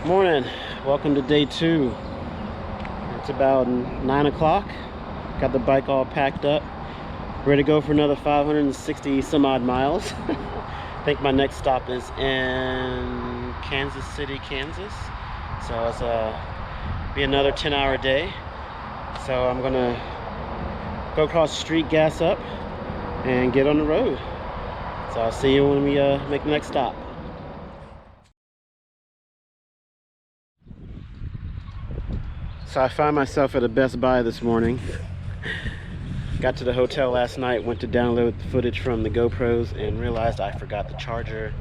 Morning, welcome to day 2. It's about 9 o'clock. Got the bike all packed up, ready to go for another 560 some odd miles. I think my next stop is in Kansas City, Kansas. So it's be another 10-hour day. So I'm gonna go across the street, gas up, and get on the road. So I'll see you when we make the next stop. So I found myself at a Best Buy this morning. Got to the hotel last night, went to download the footage from the GoPros and realized I forgot the charger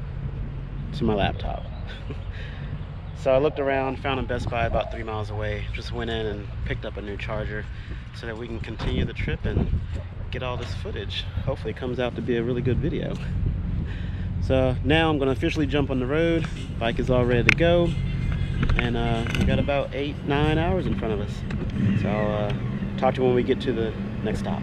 to my laptop. So I looked around, found a Best Buy about 3 miles away, just went in and picked up a new charger so that we can continue the trip and get all this footage. Hopefully it comes out to be a really good video. So now I'm going to officially jump on the road. Bike is all ready to go. And we got about 8-9 hours in front of us. So I'll talk to you when we get to the next stop.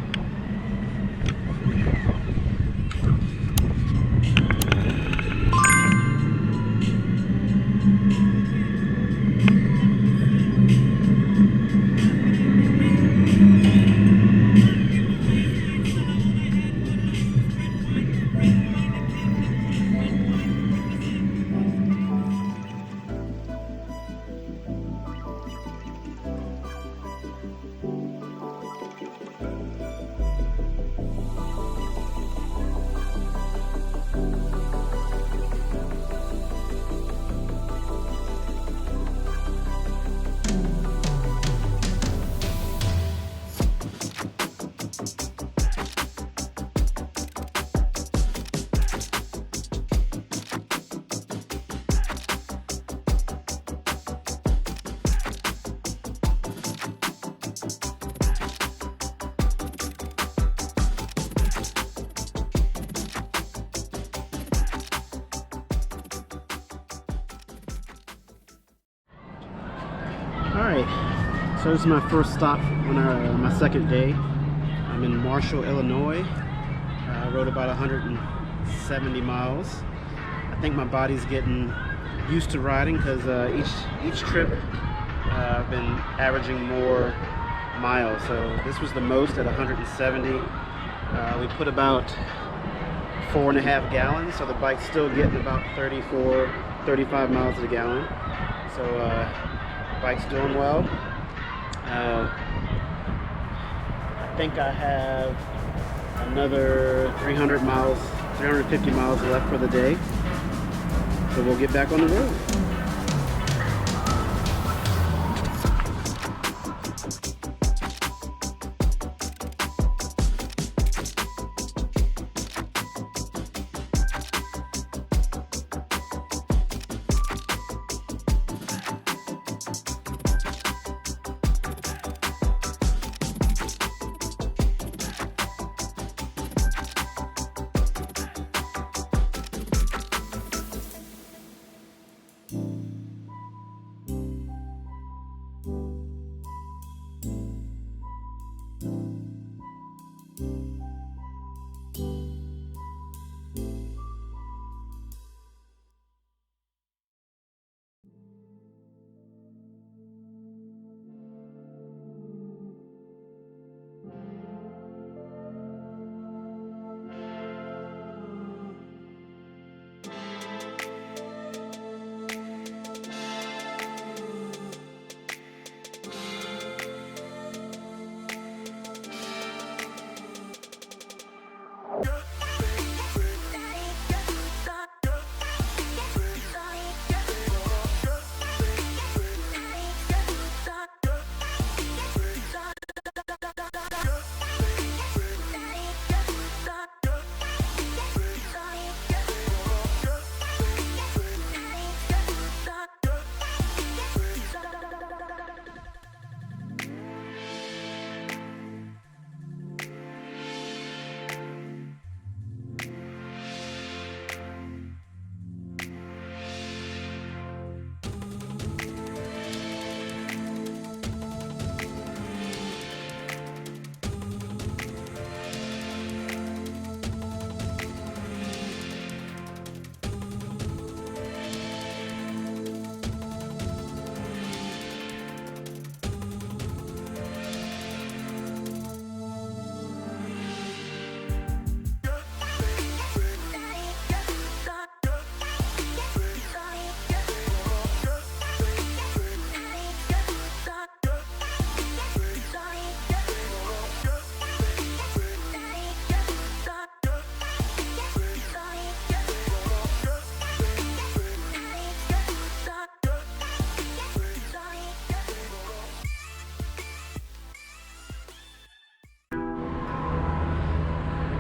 Alright, so this is my first stop on my second day. I'm in Marshall, Illinois. I rode about 170 miles. I think my body's getting used to riding because each trip I've been averaging more miles. So this was the most at 170. We put about 4.5 gallons, so the bike's still getting about 35 miles to the gallon. So bike's doing well. I think I have another 350 miles left for the day. So we'll get back on the road.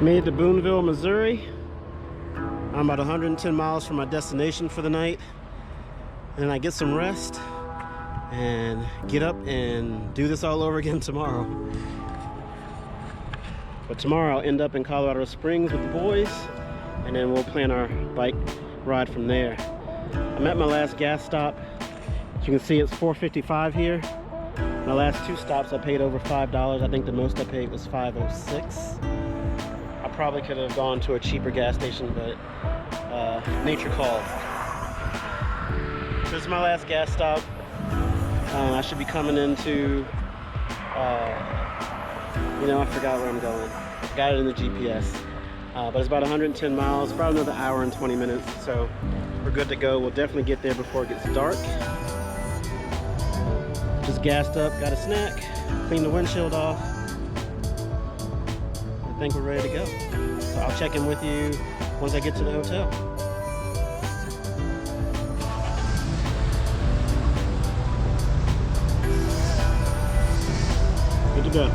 Made it to Boonville, Missouri. I'm about 110 miles from my destination for the night. And then I get some rest and get up and do this all over again tomorrow. But tomorrow I'll end up in Colorado Springs with the boys, and then we'll plan our bike ride from there. I'm at my last gas stop. As you can see, it's $4.55 here. My last two stops I paid over $5. I think the most I paid was $5.06. I probably could have gone to a cheaper gas station, but nature called. This is my last gas stop. I should be coming into, I forgot where I'm going. I got it in the GPS. But it's about 110 miles, about another hour and 20 minutes, so we're good to go. We'll definitely get there before it gets dark. Just gassed up, got a snack, cleaned the windshield off. I think we're ready to go. So I'll check in with you once I get to the hotel. Good to go.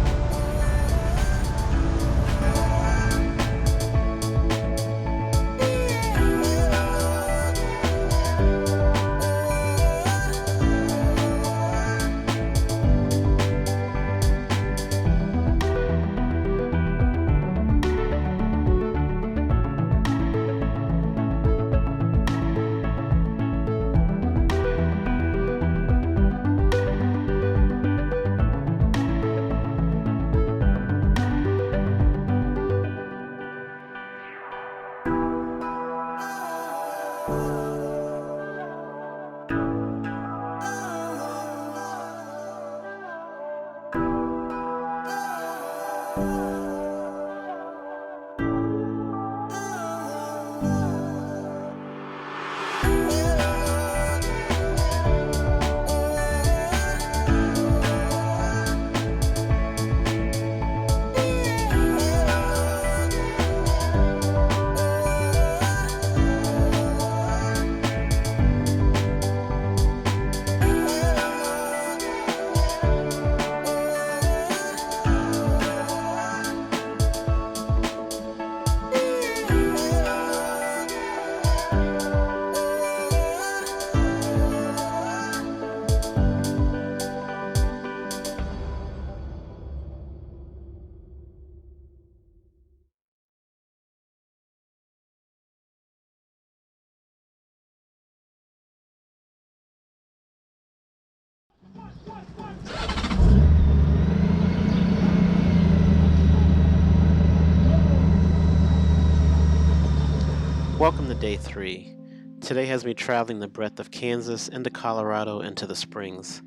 Welcome to day 3. Today has me traveling the breadth of Kansas into Colorado into the Springs.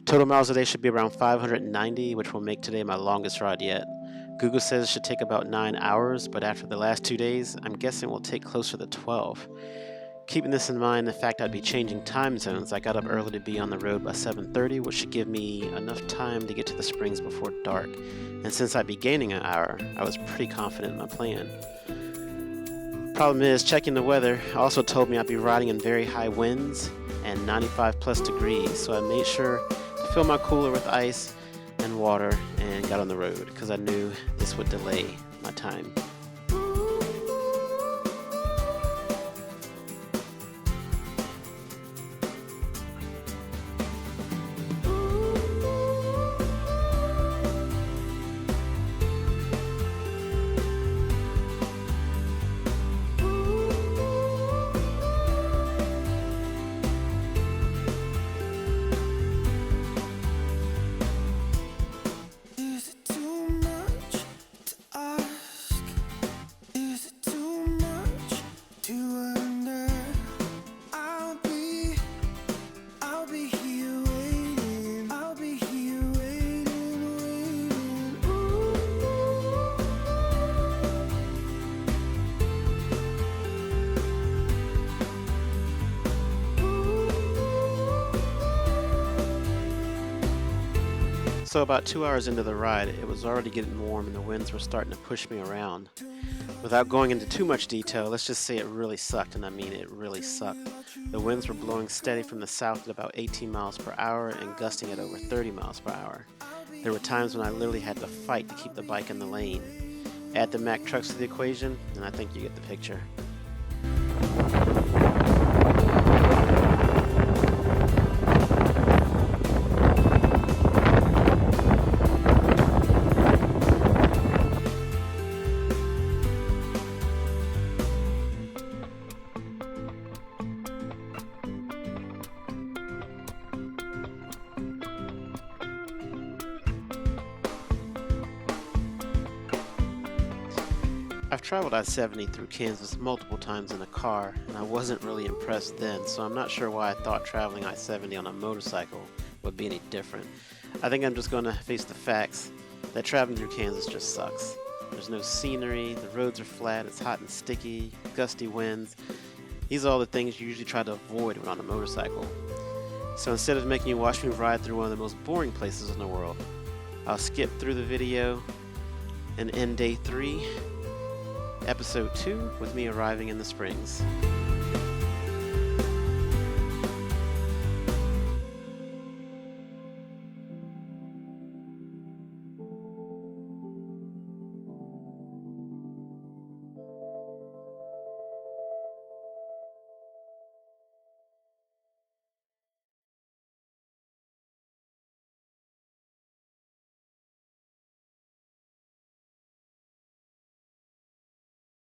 Total miles a day should be around 590, which will make today my longest ride yet. Google says it should take about 9 hours, but after the last 2 days, I'm guessing it will take closer to 12. Keeping this in mind, the fact I'd be changing time zones, I got up early to be on the road by 7:30, which should give me enough time to get to the Springs before dark. And since I'd be gaining an hour, I was pretty confident in my plan. Problem is, checking the weather also told me I'd be riding in very high winds and 95 plus degrees, so I made sure to fill my cooler with ice and water and got on the road because I knew this would delay my time. So about 2 hours into the ride, it was already getting warm and the winds were starting to push me around. Without going into too much detail, let's just say it really sucked, and I mean it really sucked. The winds were blowing steady from the south at about 18 miles per hour and gusting at over 30 miles per hour. There were times when I literally had to fight to keep the bike in the lane. Add the Mack trucks to the equation, and I think you get the picture. I've traveled I-70 through Kansas multiple times in a car, and I wasn't really impressed then, so I'm not sure why I thought traveling I-70 on a motorcycle would be any different. I think I'm just going to face the facts that traveling through Kansas just sucks. There's no scenery, the roads are flat, it's hot and sticky, gusty winds. These are all the things you usually try to avoid when on a motorcycle. So instead of making you watch me ride through one of the most boring places in the world, I'll skip through the video and end day 3, episode 2, with me arriving in the Springs.